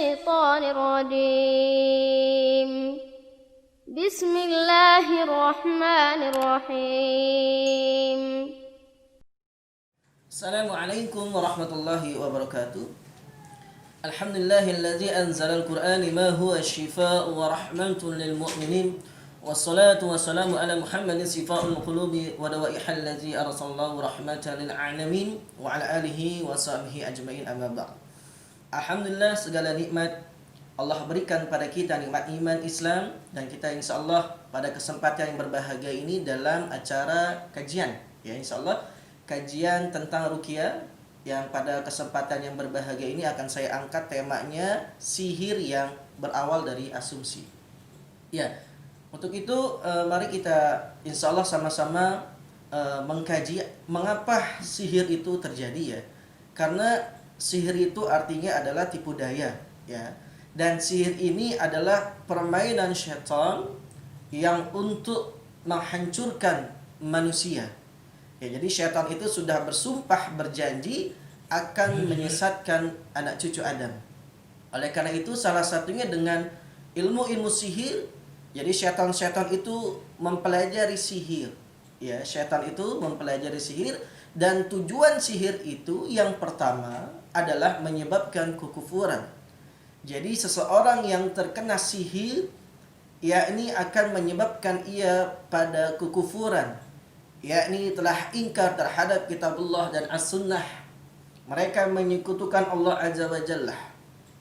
الشيطان الرجيم بسم الله الرحمن الرحيم السلام عليكم ورحمة الله وبركاته. الحمد لله الذي أنزل القرآن ما هو الشفاء ورحمة للمؤمنين والصلاة والسلام على محمد شفاء القلوب ودوائح الذي أرسل الله رحمة للعالمين وعلى آله وصحبه أجمعين أما بعد. Alhamdulillah, segala nikmat Allah berikan pada kita, nikmat iman Islam, dan kita insyaallah pada kesempatan yang berbahagia ini dalam acara kajian, ya insyaallah kajian tentang ruqyah, yang pada kesempatan yang berbahagia ini akan saya angkat temanya sihir yang berawal dari asumsi. Ya, untuk itu mari kita insyaallah sama-sama mengkaji mengapa sihir itu terjadi, ya. Karena sihir itu artinya adalah tipu daya, ya. Dan sihir ini adalah permainan syaitan yang untuk menghancurkan manusia. Ya, jadi syaitan itu sudah bersumpah berjanji akan menyesatkan anak cucu Adam. Oleh karena itu salah satunya dengan ilmu-ilmu sihir. Jadi syaitan-syaitan itu mempelajari sihir. Ya, syaitan itu mempelajari sihir, dan tujuan sihir itu yang pertama adalah menyebabkan kekufuran. Jadi seseorang yang terkena sihir yakni akan menyebabkan ia pada kekufuran, yakni telah ingkar terhadap kitabullah dan as-sunnah. Mereka menyekutukan Allah Azza wa Jalla.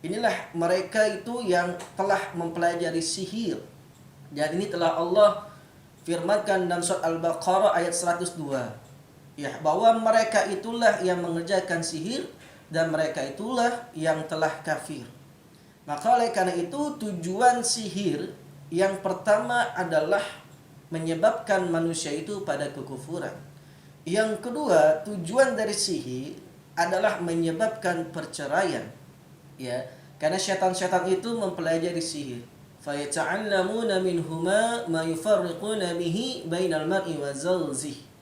Inilah mereka itu yang telah mempelajari sihir. Dan ini telah Allah firmankan dalam surat Al-Baqarah ayat 102. Ya, bahwa mereka itulah yang mengerjakan sihir dan mereka itulah yang telah kafir. Maka oleh karena itu tujuan sihir yang pertama adalah menyebabkan manusia itu pada kekufuran. Yang kedua, tujuan dari sihir adalah menyebabkan perceraian. Ya, karena syaitan-syaitan itu mempelajari sihir. Fa yata'allamuna minhuma ma yufarriquna bihi bainal mar'i wa zawjihi.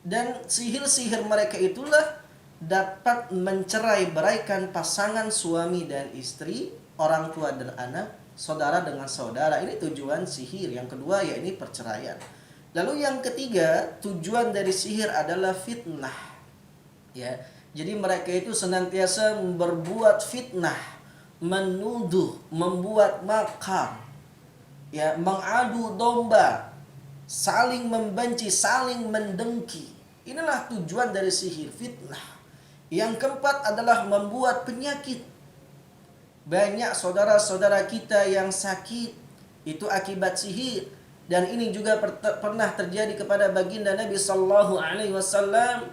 Dan sihir-sihir mereka itulah dapat mencerai-beraikan pasangan suami dan istri, orang tua dan anak, saudara dengan saudara. Ini tujuan sihir. Yang kedua yakni perceraian. Lalu yang ketiga, tujuan dari sihir adalah fitnah. Ya, jadi mereka itu senantiasa berbuat fitnah, menuduh, membuat makar, ya, mengadu domba, saling membenci, saling mendengki. Inilah tujuan dari sihir, fitnah. Yang keempat adalah membuat penyakit. Banyak saudara-saudara kita yang sakit itu akibat sihir, dan ini juga pernah terjadi kepada baginda Nabi sallallahu alaihi wasallam.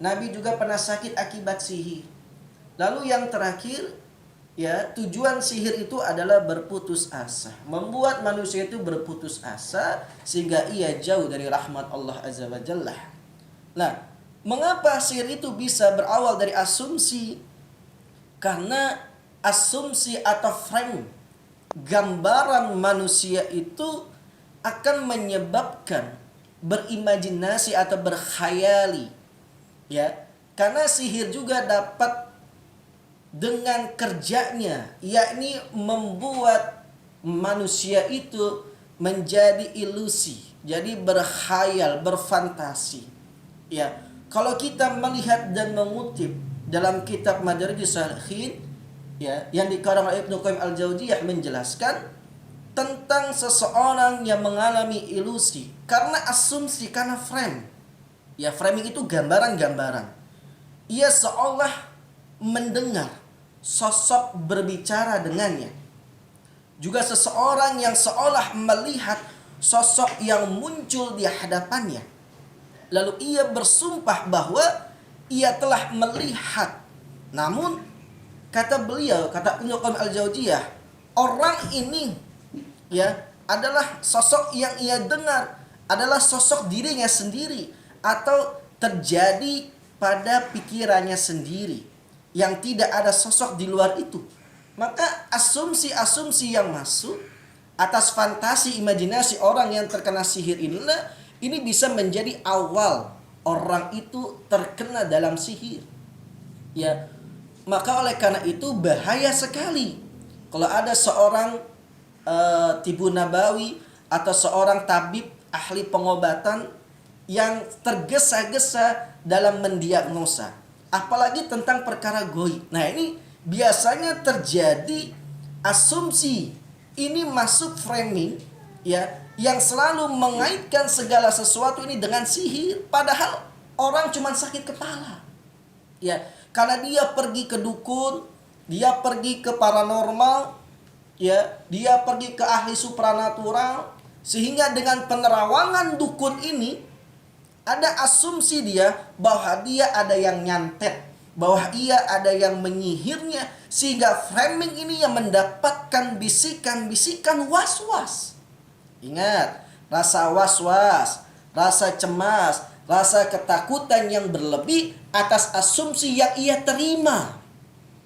Nabi juga pernah sakit akibat sihir. Lalu yang terakhir, ya, tujuan sihir itu adalah berputus asa, membuat manusia itu berputus asa sehingga ia jauh dari rahmat Allah Azza wa Jalla. Nah, mengapa sihir itu bisa berawal dari asumsi? Karena asumsi atau frame, gambaran manusia itu akan menyebabkan berimajinasi atau berkhayali, ya. Karena sihir juga dapat dengan kerjanya, yakni membuat manusia itu menjadi ilusi, jadi berkhayal, berfantasi. Ya, kalau kita melihat dan mengutip dalam kitab Madarijus Salihin, ya, yang dikarang oleh Ibnu Qayyim Al-Jauziyah, menjelaskan tentang seseorang yang mengalami ilusi karena asumsi, karena frame. Ya, framing itu gambaran-gambaran. Ia seolah mendengar sosok berbicara dengannya. Juga seseorang yang seolah melihat sosok yang muncul di hadapannya. Lalu ia bersumpah bahwa ia telah melihat. Namun kata beliau, kata Ibnu Qayyim Al-Jauziyah, orang ini, ya, adalah sosok yang ia dengar, adalah sosok dirinya sendiri atau terjadi pada pikirannya sendiri, yang tidak ada sosok di luar itu. Maka asumsi-asumsi yang masuk atas fantasi imajinasi orang yang terkena sihir inilah, ini bisa menjadi awal orang itu terkena dalam sihir. Ya, maka oleh karena itu bahaya sekali kalau ada seorang tibu nabawi atau seorang tabib ahli pengobatan yang tergesa-gesa dalam mendiagnosa, apalagi tentang perkara goib. Nah, ini biasanya terjadi asumsi, ini masuk framing ya, yang selalu mengaitkan segala sesuatu ini dengan sihir, padahal orang cuma sakit kepala. Ya, karena dia pergi ke dukun, dia pergi ke paranormal, ya, dia pergi ke ahli supranatural, sehingga dengan penerawangan dukun ini ada asumsi dia bahwa dia ada yang nyantet, bahwa ia ada yang menyihirnya, sehingga framing ini yang mendapatkan bisikan-bisikan was-was. Ingat, rasa was-was, rasa cemas, rasa ketakutan yang berlebih atas asumsi yang ia terima,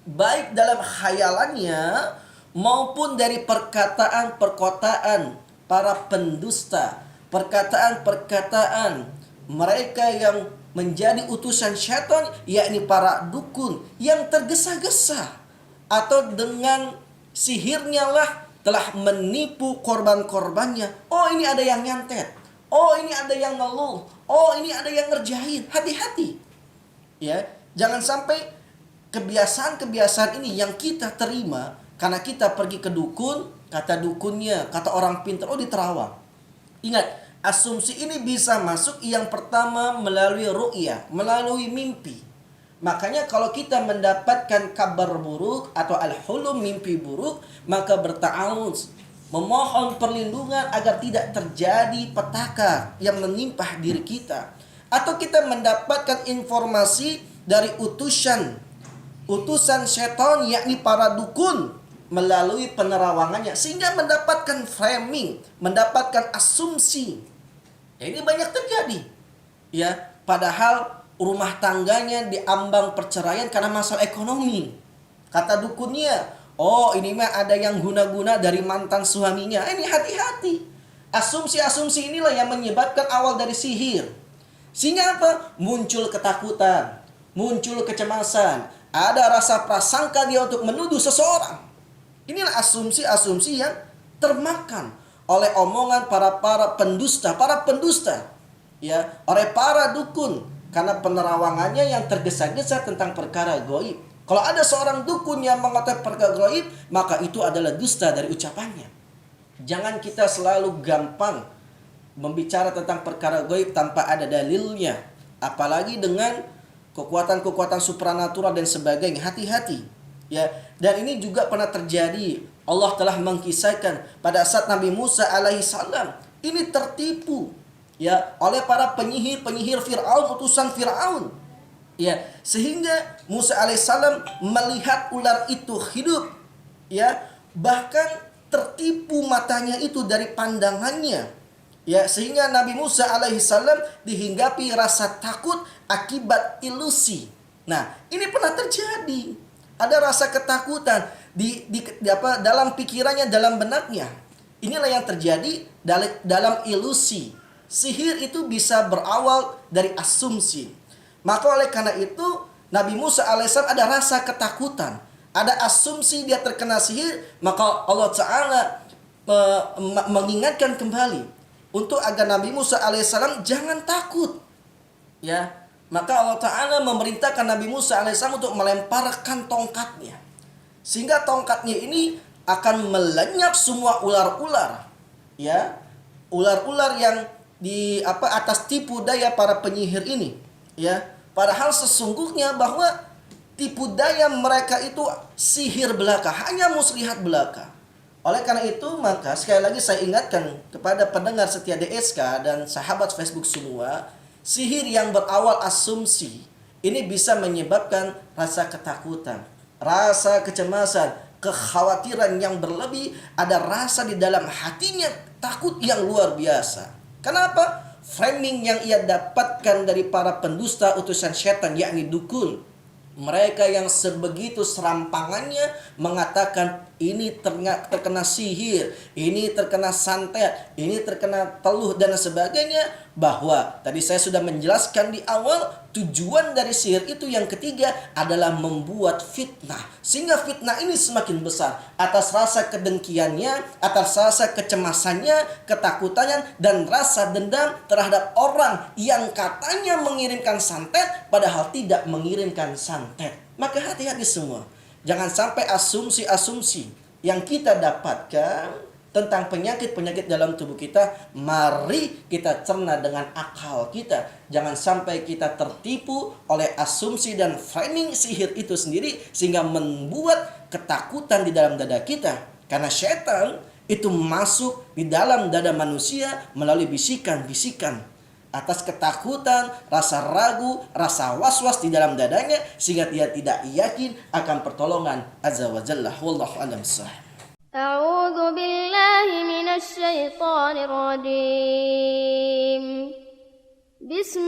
baik dalam khayalannya maupun dari perkataan-perkataan para pendusta, perkataan-perkataan mereka yang menjadi utusan syaitan, yakni para dukun yang tergesa-gesa atau dengan sihirnya lah telah menipu korban-korbannya. Oh, ini ada yang nyantet, oh ini ada yang ngeluh, oh ini ada yang ngerjain. Hati-hati ya, jangan sampai kebiasaan-kebiasaan ini yang kita terima karena kita pergi ke dukun, kata dukunnya, kata orang pintar, oh diterawang. Ingat, asumsi ini bisa masuk yang pertama melalui ru'yah, melalui mimpi. Makanya kalau kita mendapatkan kabar buruk atau al-hulum, mimpi buruk, maka berta'awuz, memohon perlindungan agar tidak terjadi petaka yang menimpa diri kita. Atau kita mendapatkan informasi dari utusan syaitan, yakni para dukun, melalui penerawangannya, sehingga mendapatkan framing, mendapatkan asumsi. Ya, ini banyak terjadi. Ya, padahal rumah tangganya diambang perceraian karena masalah ekonomi. Kata dukunnya, oh ini mah ada yang guna-guna dari mantan suaminya. Ini hati-hati. Asumsi-asumsi inilah yang menyebabkan awal dari sihir. Sehingga apa? Muncul ketakutan, muncul kecemasan, ada rasa prasangka dia untuk menuduh seseorang. Inilah asumsi-asumsi yang termakan oleh omongan para pendusta, ya, oleh para dukun, karena penerawangannya yang tergesa-gesa tentang perkara gaib. Kalau ada seorang dukun yang mengatakan perkara gaib, maka itu adalah dusta dari ucapannya. Jangan kita selalu gampang membicara tentang perkara gaib tanpa ada dalilnya, apalagi dengan kekuatan-kekuatan supranatural dan sebagainya. Hati-hati. Ya, dan ini juga pernah terjadi. Allah telah mengkisahkan pada saat Nabi Musa alaihissalam ini tertipu, ya, oleh para penyihir Fir'aun, utusan Fir'aun. Ya, sehingga Musa alaihissalam melihat ular itu hidup, ya, bahkan tertipu matanya itu dari pandangannya. Ya, sehingga Nabi Musa alaihissalam dihinggapi rasa takut akibat ilusi. Nah, ini pernah terjadi. Ada rasa ketakutan dalam pikirannya, dalam benaknya. Inilah yang terjadi dalam ilusi. Sihir itu bisa berawal dari asumsi. Maka oleh karena itu Nabi Musa alaihissalam ada rasa ketakutan, ada asumsi dia terkena sihir. Maka Allah Ta'ala mengingatkan kembali untuk agar Nabi Musa alaihissalam jangan takut. Ya, maka Allah Ta'ala memerintahkan Nabi Musa alaihissalam untuk melemparkan tongkatnya, sehingga tongkatnya ini akan melenyap semua ular-ular, ya, ular-ular yang di atas tipu daya para penyihir ini, ya. Padahal sesungguhnya bahwa tipu daya mereka itu sihir belaka, hanya muslihat belaka. Oleh karena itu, maka sekali lagi saya ingatkan kepada pendengar setia DSK dan sahabat Facebook semua, sihir yang berawal asumsi ini bisa menyebabkan rasa ketakutan, rasa kecemasan, kekhawatiran yang berlebih, ada rasa di dalam hatinya takut yang luar biasa. Kenapa? Framing yang ia dapatkan dari para pendusta utusan setan, yakni dukun. Mereka yang sebegitu serampangannya mengatakan ini terkena sihir, ini terkena santet, ini terkena teluh dan sebagainya. bahwa tadi saya sudah menjelaskan di awal, tujuan dari sihir itu yang ketiga adalah membuat fitnah. Sehingga fitnah ini semakin besar atas rasa kedengkiannya, atas rasa kecemasannya, ketakutannya, dan rasa dendam terhadap orang yang katanya mengirimkan santet padahal tidak mengirimkan santet. Maka hati-hati semua. Jangan sampai asumsi-asumsi yang kita dapatkan tentang penyakit-penyakit dalam tubuh kita, mari kita cerna dengan akal kita. Jangan sampai kita tertipu oleh asumsi dan framing sihir itu sendiri sehingga membuat ketakutan di dalam dada kita. Karena setan itu masuk di dalam dada manusia melalui bisikan-bisikan atas ketakutan, rasa ragu, rasa was-was di dalam dadanya sehingga dia tidak yakin akan pertolongan Azza wa Jalla. Wallahu a'lam bissawab. أعوذ بالله من الشيطان الرجيم بسم